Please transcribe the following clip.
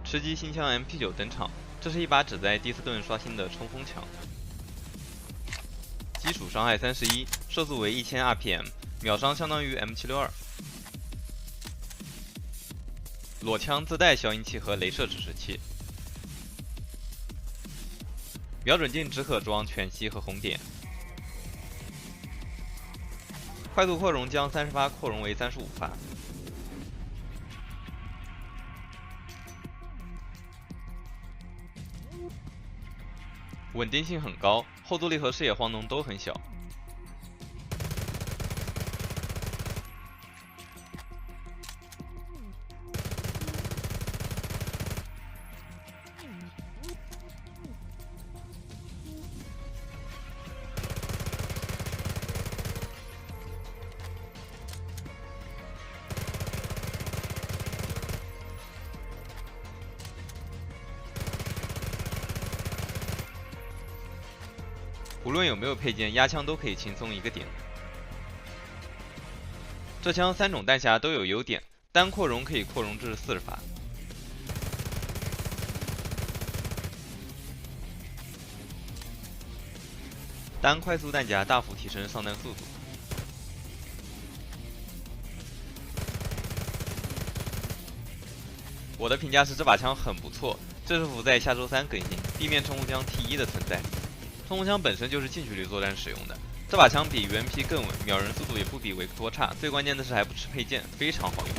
吃鸡新枪 MP9 登场，这是一把旨在第4盾刷新的冲锋枪。基础伤害31，射速为1000 RPM， 秒伤相当于 M762。裸枪自带消音器和镭射指示器，瞄准镜只可装全息和红点。快速扩容将30发扩容为35发。稳定性很高，后坐力和视野晃动都很小。无论有没有配件，压枪都可以轻松一个点。这枪3种弹匣都有优点，单扩容可以扩容至40发。单快速弹夹大幅提升上弹速度。我的评价是这把枪很不错，这是否在下周3更新，地面冲锋枪 T1 的存在。冲锋枪本身就是近距离作战使用的，这把枪比 UMP 更稳，秒人速度也不比维克多差，最关键的是还不吃配件，非常好用。